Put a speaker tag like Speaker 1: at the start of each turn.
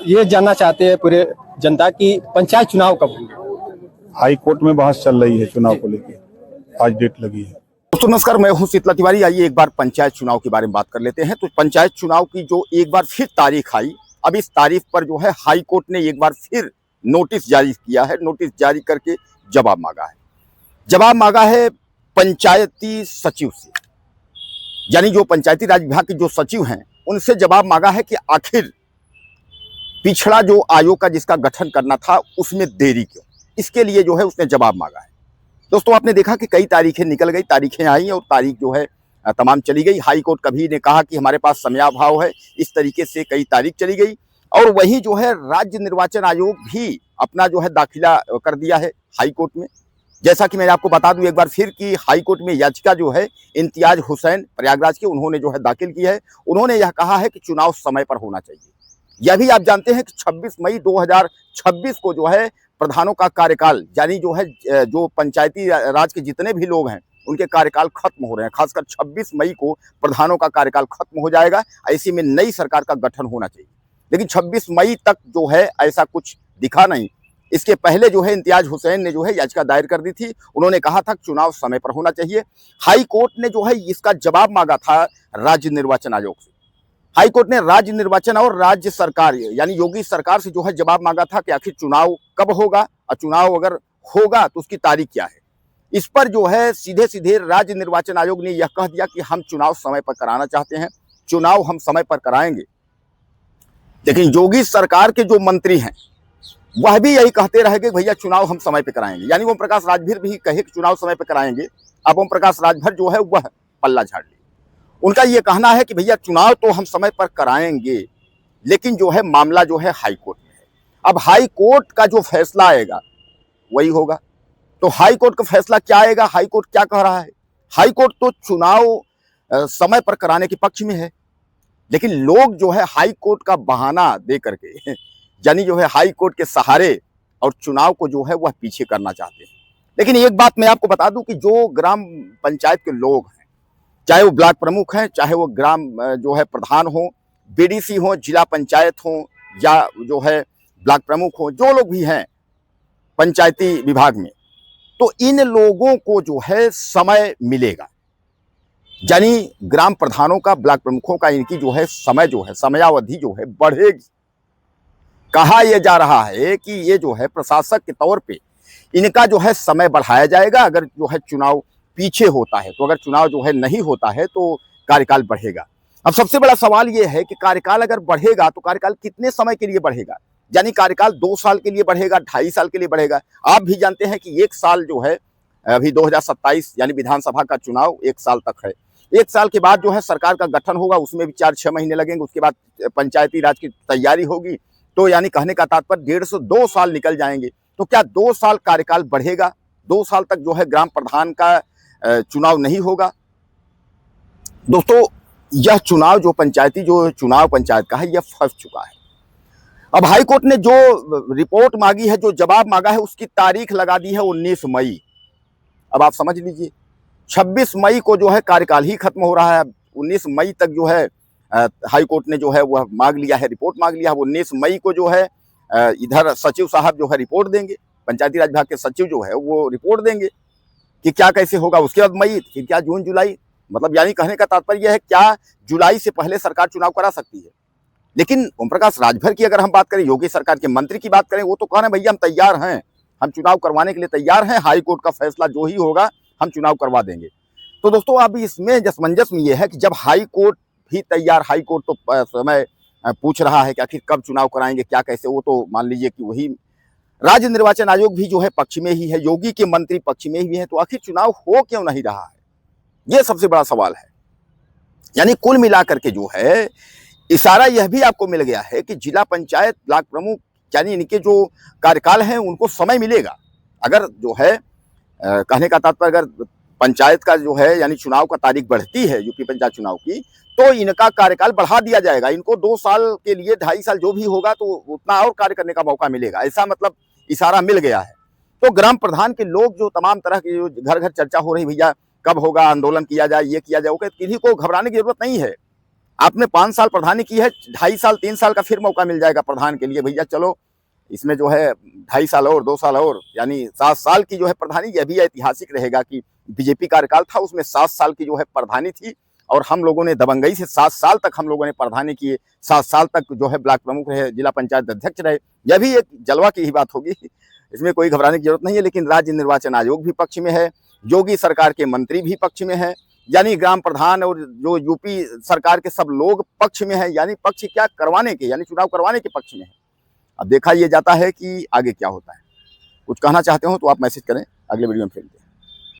Speaker 1: ये जानना चाहते हैं पूरे जनता की पंचायत चुनाव कब होंगे।
Speaker 2: हाई कोर्ट में बहस चल रही है चुनाव को लेकर, आज डेट लगी है।
Speaker 3: दोस्तों नमस्कार, मैं हूं शीतला तिवारी। आइए एक बार पंचायत चुनाव के बारे में बात कर लेते हैं। तो पंचायत चुनाव की जो एक बार फिर तारीख आई, अब इस तारीख पर जो है हाई कोर्ट ने एक बार फिर नोटिस जारी किया है। नोटिस जारी करके जवाब मांगा है पंचायती सचिव से, यानी जो पंचायती राज विभाग के जो सचिव हैं उनसे जवाब मांगा है कि आखिर पिछड़ा जो आयोग का जिसका गठन करना था उसमें देरी क्यों, इसके लिए जो है उसने जवाब मांगा है। दोस्तों आपने देखा कि कई तारीखें निकल गई, तारीखें आई और तारीख जो है तमाम चली गई। हाई कोर्ट कभी ने कहा कि हमारे पास समयाभाव है, इस तरीके से कई तारीख चली गई। और वही जो है राज्य निर्वाचन आयोग भी अपना जो है दाखिला कर दिया है हाई कोर्ट में। जैसा कि मैं आपको बता दूं एक बार फिर कि हाई कोर्ट में याचिका जो है इम्तियाज हुसैन प्रयागराज के उन्होंने जो है दाखिल की है। उन्होंने यह कहा है कि चुनाव समय पर होना चाहिए। यह भी आप जानते हैं कि 26 मई 2026 को जो है प्रधानों का कार्यकाल, यानी जो है जो पंचायती राज के जितने भी लोग हैं उनके कार्यकाल खत्म हो रहे हैं। खासकर 26 मई को प्रधानों का कार्यकाल खत्म हो जाएगा। ऐसे में नई सरकार का गठन होना चाहिए, लेकिन 26 मई तक जो है ऐसा कुछ दिखा नहीं। इसके पहले जो है इम्तियाज हुसैन ने जो है याचिका दायर कर दी थी। उन्होंने कहा था चुनाव समय पर होना चाहिए। हाई कोर्ट ने जो है इसका जवाब मांगा था राज्य निर्वाचन आयोग से। हाई कोर्ट ने राज्य निर्वाचन और राज्य सरकार यानी योगी सरकार से जो है जवाब मांगा था कि आखिर चुनाव कब होगा और चुनाव अगर होगा तो उसकी तारीख क्या है। इस पर जो है सीधे सीधे राज्य निर्वाचन आयोग ने यह कह दिया कि हम चुनाव समय पर कराना चाहते हैं, चुनाव हम समय पर कराएंगे। लेकिन योगी सरकार के जो मंत्री हैं वह भी यही कहते रहे कि भैया चुनाव हम समय पर कराएंगे। यानी ओम प्रकाश राजभर भी कहे कि चुनाव समय पर कराएंगे। अब ओम प्रकाश राजभर जो है वह पल्ला झाड़ लिए। उनका ये कहना है कि भैया चुनाव तो हम समय पर कराएंगे, लेकिन जो है मामला जो है हाई कोर्ट में है। अब हाई कोर्ट का जो फैसला आएगा वही होगा। तो हाई कोर्ट का फैसला क्या आएगा, हाई कोर्ट क्या कह रहा है। हाई कोर्ट तो चुनाव समय पर कराने के पक्ष में है, लेकिन लोग जो है हाई कोर्ट का बहाना दे करके यानी जो है हाई कोर्ट के सहारे और चुनाव को जो है वह पीछे करना चाहते हैं। लेकिन एक बात मैं आपको बता दूं कि जो ग्राम पंचायत के लोग हैं, चाहे वो ब्लॉक प्रमुख हैं, चाहे वो ग्राम जो है प्रधान हो, बीडीसी हो, जिला पंचायत हो, या जो है ब्लॉक प्रमुख हो, जो लोग भी हैं पंचायती विभाग में, तो इन लोगों को जो है समय मिलेगा। यानी ग्राम प्रधानों का, ब्लॉक प्रमुखों का, इनकी जो है समय जो है समयावधि जो है बढ़ेगी। कहा यह जा रहा है कि ये जो है प्रशासक के तौर पे इनका जो है समय बढ़ाया जाएगा अगर जो है चुनाव पीछे होता है। तो अगर चुनाव जो है नहीं होता है तो कार्यकाल बढ़ेगा। अब सबसे बड़ा सवाल ये है कि कार्यकाल अगर बढ़ेगा तो कार्यकाल कितने समय के लिए बढ़ेगा। यानी कार्यकाल 2 साल के लिए बढ़ेगा, 2.5 साल के लिए बढ़ेगा। आप भी जानते हैं कि 1 साल जो है अभी 2027 यानी विधानसभा का चुनाव 1 साल तक है। 1 साल के बाद जो है सरकार का गठन होगा, उसमें भी 4-6 महीने लगेंगे। उसके बाद पंचायती राज की तैयारी होगी। तो यानी कहने का तात्पर्य 1.5 से 2 साल निकल जाएंगे। तो क्या 2 साल कार्यकाल बढ़ेगा? 2 साल तक जो है ग्राम प्रधान का चुनाव नहीं होगा? दोस्तों यह चुनाव जो चुनाव पंचायत का है यह फंस चुका है। अब हाई कोर्ट ने जो रिपोर्ट मांगी है, जो जवाब मांगा है, उसकी तारीख लगा दी है 19 मई। अब आप समझ लीजिए 26 मई को जो है कार्यकाल ही खत्म हो रहा है। 19 मई तक जो है हाई कोर्ट ने जो है वह मांग लिया है, रिपोर्ट मांग लिया है। 19 मई को जो है इधर सचिव साहब जो है रिपोर्ट देंगे, पंचायती राज विभाग के सचिव जो है वो रिपोर्ट देंगे कि क्या कैसे होगा। उसके बाद मई, फिर क्या जून जुलाई, मतलब यानी कहने का तात्पर्य यह है क्या जुलाई से पहले सरकार चुनाव करा सकती है। लेकिन ओम प्रकाश राजभर की अगर हम बात करें, योगी सरकार के मंत्री की बात करें, वो तो कह रहे हैं भैया हम तैयार हैं, हम चुनाव करवाने के लिए तैयार हैं, हाई कोर्ट का फैसला जो ही होगा हम चुनाव करवा देंगे। तो दोस्तों अब इसमें जसमंजस में यह है कि जब हाई कोर्ट भी तैयार, हाई कोर्ट तो समय पूछ रहा है कि आखिर कब चुनाव कराएंगे, क्या कैसे, वो तो मान लीजिए कि वही राज्य निर्वाचन आयोग भी जो है पक्ष में ही है, योगी के मंत्री पक्ष में ही है। तो आखिर चुनाव हो क्यों नहीं रहा है, यह सबसे बड़ा सवाल है। यानी कुल मिलाकर के जो है इशारा यह भी आपको मिल गया है कि जिला पंचायत, ब्लॉक प्रमुख, यानी इनके जो कार्यकाल हैं उनको समय मिलेगा। अगर जो है कहने का तात्पर्य अगर पंचायत का जो है यानी चुनाव का तारीख बढ़ती है यूपी पंचायत चुनाव की, तो इनका कार्यकाल बढ़ा दिया जाएगा। इनको 2 साल के लिए 2.5 साल जो भी होगा तो उतना और कार्य करने का मौका मिलेगा, ऐसा मतलब इशारा मिल गया है। तो ग्राम प्रधान के लोग जो तमाम तरह की जो घर घर चर्चा हो रही, भैया कब होगा, आंदोलन किया जाए, ये किया जाए, किसी को घबराने की जरूरत नहीं है। आपने 5 साल प्रधानी की है, 2.5 साल 3 साल का फिर मौका मिल जाएगा प्रधान के लिए, भैया चलो इसमें जो है 2.5 साल और 2 साल और, यानी 7 साल की जो है प्रधानी। यह भी ऐतिहासिक रहेगा कि बीजेपी कार्यकाल था, उसमें 7 साल की जो है प्रधानी थी और हम लोगों ने दबंगई से 7 साल तक हम लोगों ने प्रधानी किए, 7 साल तक जो है ब्लॉक प्रमुख रहे, जिला पंचायत अध्यक्ष रहे। यह भी एक जलवा की ही बात होगी, इसमें कोई घबराने की जरूरत नहीं है। लेकिन राज्य निर्वाचन आयोग भी पक्ष में है, योगी सरकार के मंत्री भी पक्ष में है, यानी ग्राम प्रधान और जो यूपी सरकार के सब लोग पक्ष में है, यानी पक्ष क्या करवाने के, यानी चुनाव करवाने के पक्ष में है। अब देखा ये जाता है कि आगे क्या होता है। कुछ कहना चाहते हो तो आप मैसेज करें, अगले वीडियो में फिर